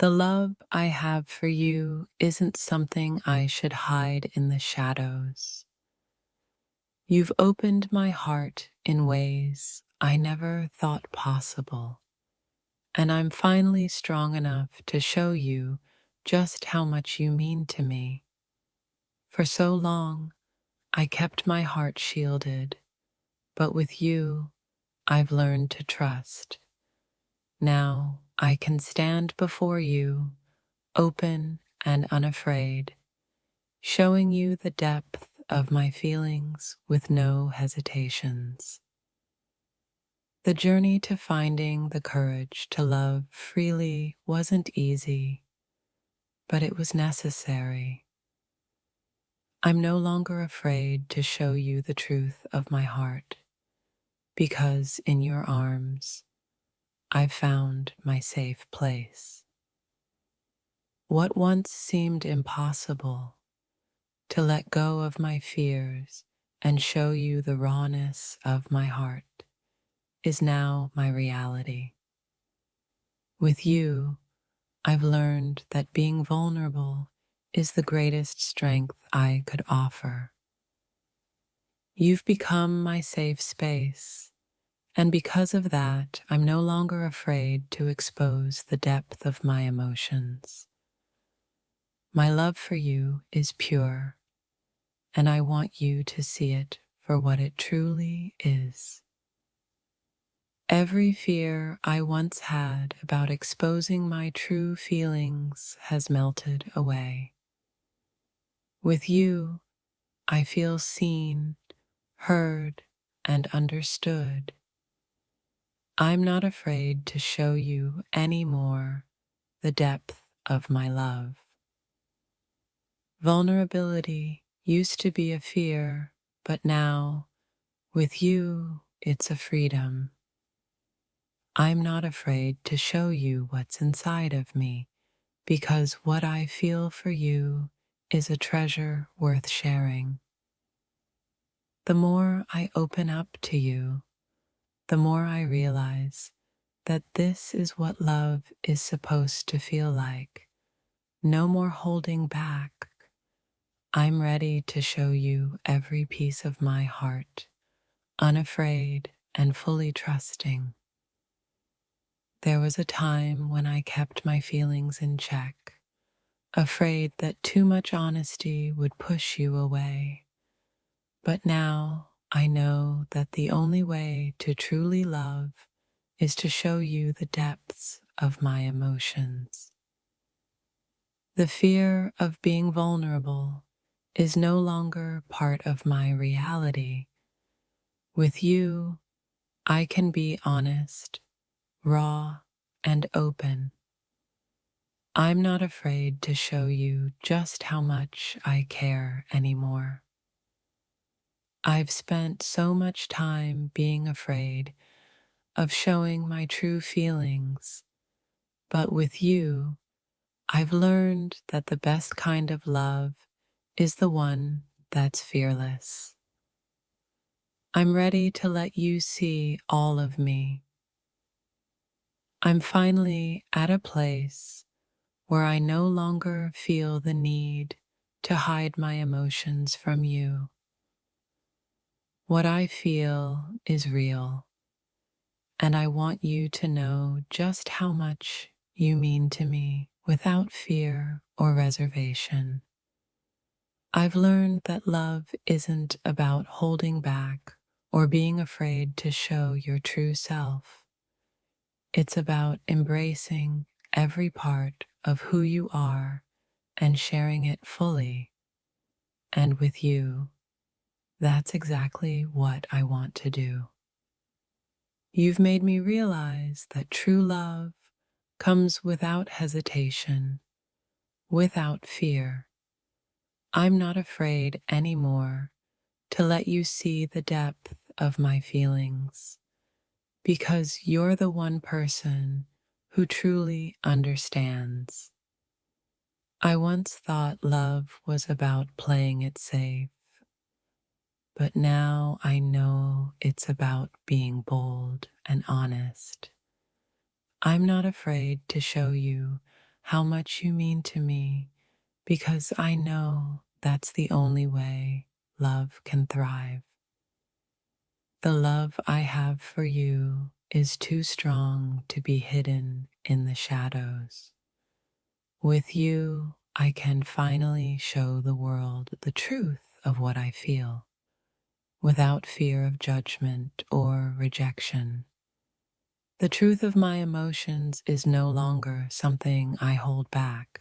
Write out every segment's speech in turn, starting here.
The love I have for you isn't something I should hide in the shadows. You've opened my heart in ways I never thought possible, and I'm finally strong enough to show you just how much you mean to me. For so long, I kept my heart shielded, but with you, I've learned to trust. Now I can stand before you, open and unafraid, showing you the depth of my feelings with no hesitations. The journey to finding the courage to love freely wasn't easy, but it was necessary. I'm no longer afraid to show you the truth of my heart, because in your arms, I've found my safe place. What once seemed impossible, to let go of my fears and show you the rawness of my heart, is now my reality. With you, I've learned that being vulnerable is the greatest strength I could offer. You've become my safe space, and because of that, I'm no longer afraid to expose the depth of my emotions. My love for you is pure, and I want you to see it for what it truly is. Every fear I once had about exposing my true feelings has melted away. With you, I feel seen, heard, and understood. I'm not afraid to show you any more the depth of my love. Vulnerability used to be a fear, but now, with you, it's a freedom. I'm not afraid to show you what's inside of me, because what I feel for you is a treasure worth sharing. The more I open up to you, the more I realize that this is what love is supposed to feel like. No more holding back. I'm ready to show you every piece of my heart, unafraid and fully trusting. There was a time when I kept my feelings in check, afraid that too much honesty would push you away. But now I know that the only way to truly love is to show you the depths of my emotions. The fear of being vulnerable is no longer part of my reality. With you, I can be honest, raw, and open. I'm not afraid to show you just how much I care anymore. I've spent so much time being afraid of showing my true feelings, but with you, I've learned that the best kind of love is the one that's fearless. I'm ready to let you see all of me. I'm finally at a place where I no longer feel the need to hide my emotions from you. What I feel is real, and I want you to know just how much you mean to me without fear or reservation. I've learned that love isn't about holding back or being afraid to show your true self. It's about embracing every part of who you are and sharing it fully. And with you, that's exactly what I want to do. You've made me realize that true love comes without hesitation, without fear. I'm not afraid anymore to let you see the depth of my feelings, because you're the one person who truly understands. I once thought love was about playing it safe, but now I know it's about being bold and honest. I'm not afraid to show you how much you mean to me because I know that's the only way love can thrive. The love I have for you is too strong to be hidden in the shadows. With you, I can finally show the world the truth of what I feel, without fear of judgment or rejection. The truth of my emotions is no longer something I hold back.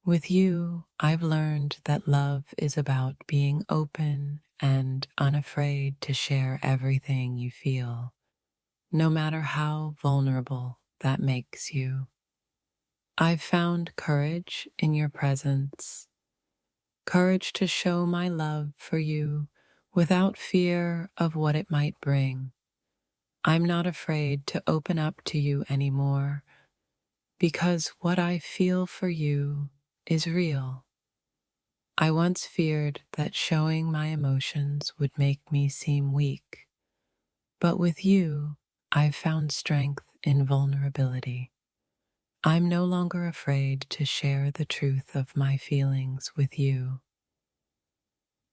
With you, I've learned that love is about being open and unafraid to share everything you feel, no matter how vulnerable that makes you. I've found courage in your presence, courage to show my love for you without fear of what it might bring. I'm not afraid to open up to you anymore because what I feel for you is real. I once feared that showing my emotions would make me seem weak, but with you, I've found strength in vulnerability. I'm no longer afraid to share the truth of my feelings with you.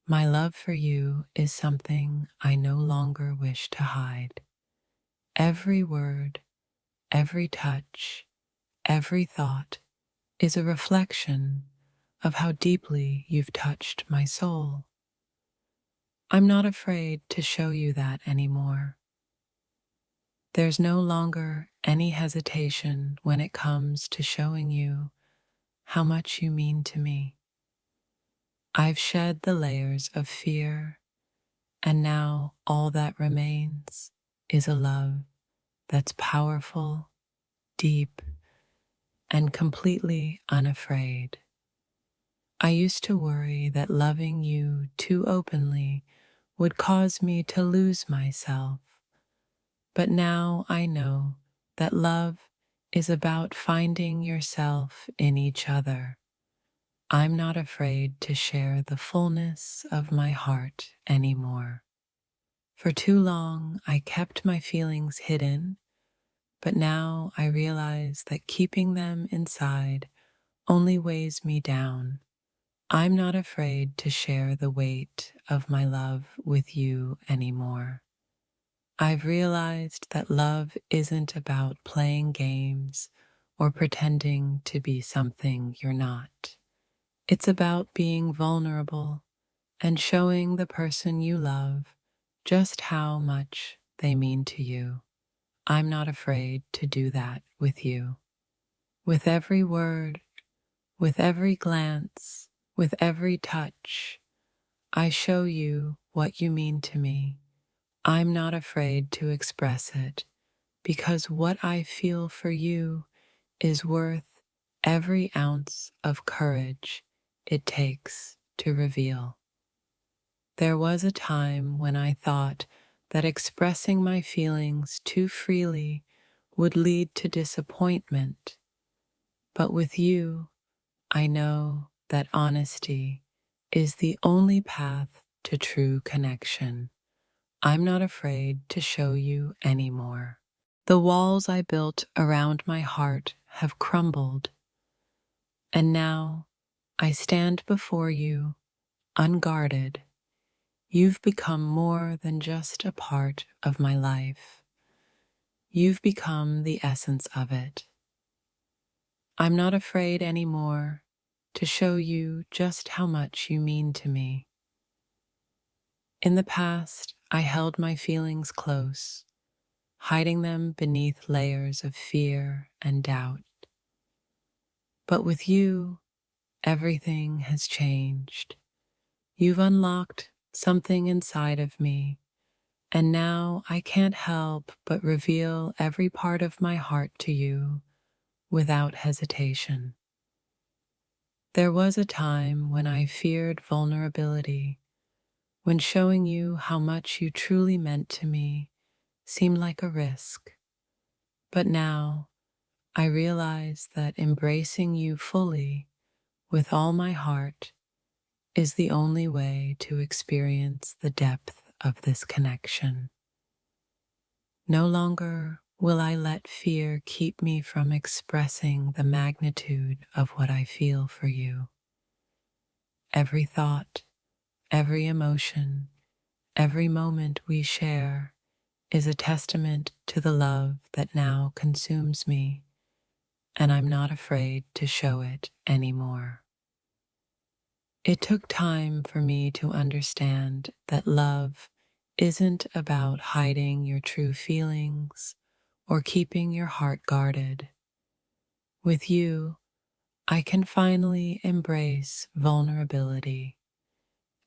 My love for you is something I no longer wish to hide. Every word, every touch, every thought is a reflection of how deeply you've touched my soul. I'm not afraid to show you that anymore. There's no longer any hesitation when it comes to showing you how much you mean to me. I've shed the layers of fear, and now all that remains is a love that's powerful, deep, and completely unafraid. I used to worry that loving you too openly would cause me to lose myself, but now I know that love is about finding yourself in each other. I'm not afraid to share the fullness of my heart anymore. For too long, I kept my feelings hidden, but now I realize that keeping them inside only weighs me down. I'm not afraid to share the weight of my love with you anymore. I've realized that love isn't about playing games or pretending to be something you're not. It's about being vulnerable and showing the person you love just how much they mean to you. I'm not afraid to do that with you. With every word, with every glance, with every touch, I show you what you mean to me. I'm not afraid to express it because what I feel for you is worth every ounce of courage it takes to reveal. There was a time when I thought that expressing my feelings too freely would lead to disappointment, but with you, I know that honesty is the only path to true connection. I'm not afraid to show you anymore. The walls I built around my heart have crumbled, and now I stand before you, unguarded. You've become more than just a part of my life. You've become the essence of it. I'm not afraid anymore to show you just how much you mean to me. In the past, I held my feelings close, hiding them beneath layers of fear and doubt. But with you, everything has changed. You've unlocked something inside of me, and now I can't help but reveal every part of my heart to you without hesitation. There was a time when I feared vulnerability, when showing you how much you truly meant to me seemed like a risk. But now I realize that embracing you fully, with all my heart, is the only way to experience the depth of this connection. No longer will I let fear keep me from expressing the magnitude of what I feel for you? Every thought, every emotion, every moment we share is a testament to the love that now consumes me, and I'm not afraid to show it anymore. It took time for me to understand that love isn't about hiding your true feelings or keeping your heart guarded. With you, I can finally embrace vulnerability,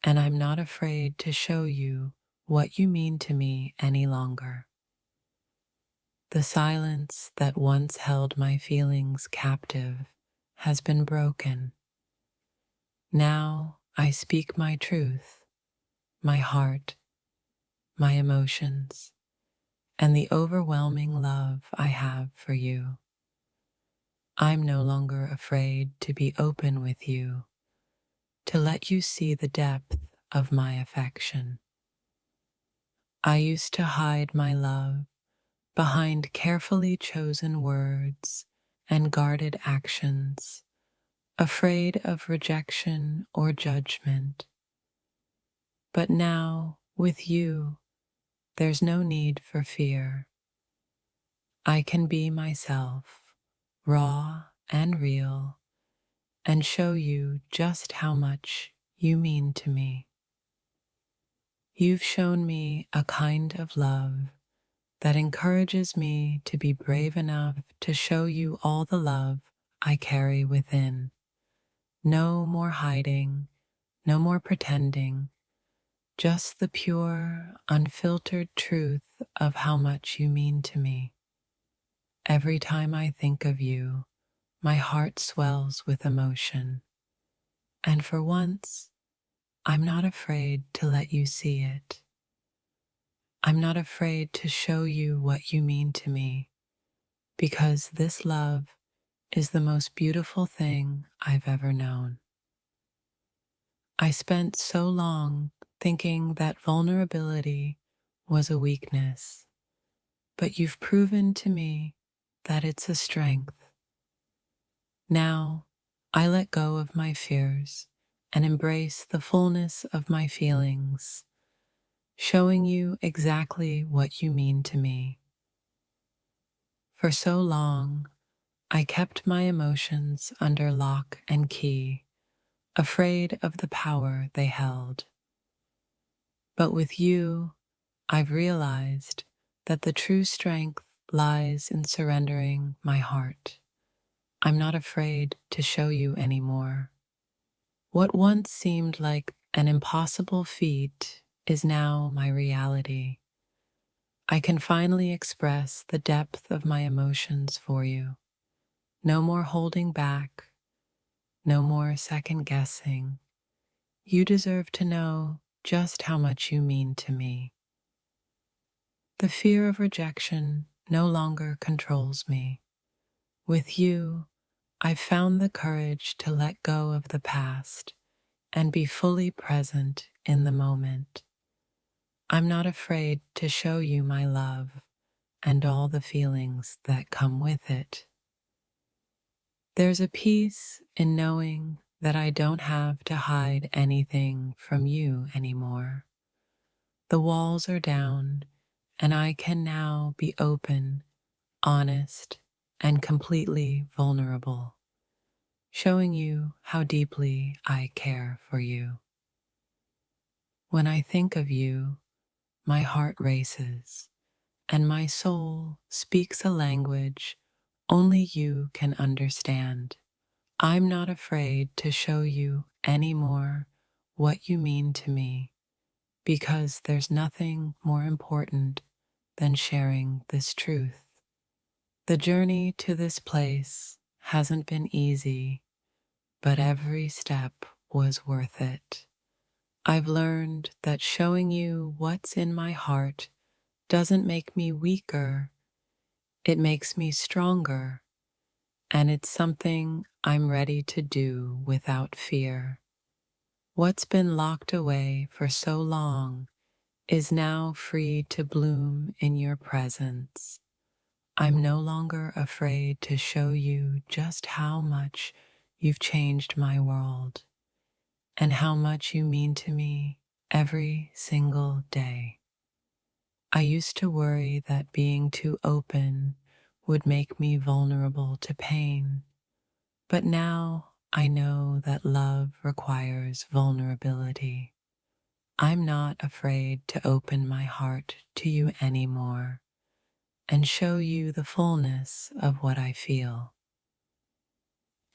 and I'm not afraid to show you what you mean to me any longer. The silence that once held my feelings captive has been broken. Now I speak my truth, my heart, my emotions, and the overwhelming love I have for you. I'm no longer afraid to be open with you, to let you see the depth of my affection. I used to hide my love behind carefully chosen words and guarded actions, afraid of rejection or judgment. But now, with you, there's no need for fear. I can be myself, raw and real, and show you just how much you mean to me. You've shown me a kind of love that encourages me to be brave enough to show you all the love I carry within. No more hiding, no more pretending, just the pure, unfiltered truth of how much you mean to me. Every time I think of you, my heart swells with emotion. And for once, I'm not afraid to let you see it. I'm not afraid to show you what you mean to me, because this love is the most beautiful thing I've ever known. I spent so long thinking that vulnerability was a weakness, but you've proven to me that it's a strength. Now, I let go of my fears and embrace the fullness of my feelings, showing you exactly what you mean to me. For so long, I kept my emotions under lock and key, afraid of the power they held. But with you, I've realized that the true strength lies in surrendering my heart. I'm not afraid to show you anymore. What once seemed like an impossible feat is now my reality. I can finally express the depth of my emotions for you. No more holding back, no more second guessing. You deserve to know just how much you mean to me. The fear of rejection no longer controls me. With you, I've found the courage to let go of the past and be fully present in the moment. I'm not afraid to show you my love and all the feelings that come with it. There's a peace in knowing that I don't have to hide anything from you anymore. The walls are down, and I can now be open, honest, and completely vulnerable, showing you how deeply I care for you. When I think of you, my heart races, and my soul speaks a language only you can understand. I'm not afraid to show you anymore what you mean to me, because there's nothing more important than sharing this truth. The journey to this place hasn't been easy, but every step was worth it. I've learned that showing you what's in my heart doesn't make me weaker, it makes me stronger, and it's something I'm ready to do without fear. What's been locked away for so long is now free to bloom in your presence. I'm no longer afraid to show you just how much you've changed my world and how much you mean to me every single day. I used to worry that being too open would make me vulnerable to pain, but now I know that love requires vulnerability. I'm not afraid to open my heart to you anymore and show you the fullness of what I feel.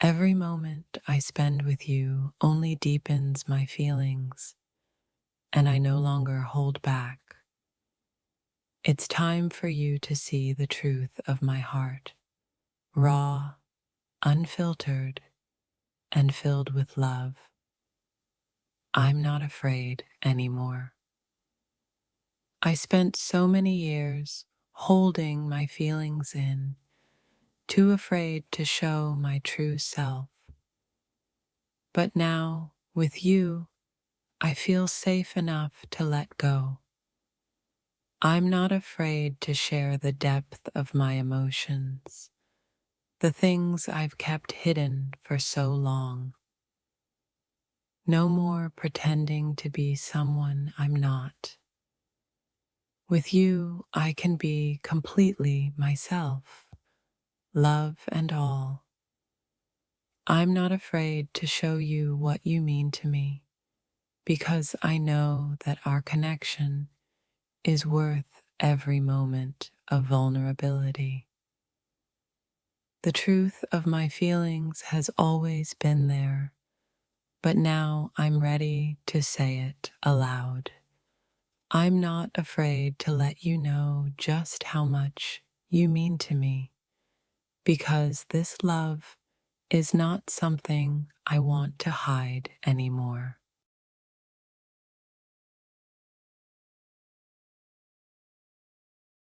Every moment I spend with you only deepens my feelings, and I no longer hold back. It's time for you to see the truth of my heart, raw, unfiltered, and filled with love. I'm not afraid anymore. I spent so many years holding my feelings in, too afraid to show my true self. But now, with you, I feel safe enough to let go. I'm not afraid to share the depth of my emotions, the things I've kept hidden for so long. No more pretending to be someone I'm not. With you, I can be completely myself, love and all. I'm not afraid to show you what you mean to me, because I know that our connection is worth every moment of vulnerability. The truth of my feelings has always been there, but now I'm ready to say it aloud. I'm not afraid to let you know just how much you mean to me, because this love is not something I want to hide anymore.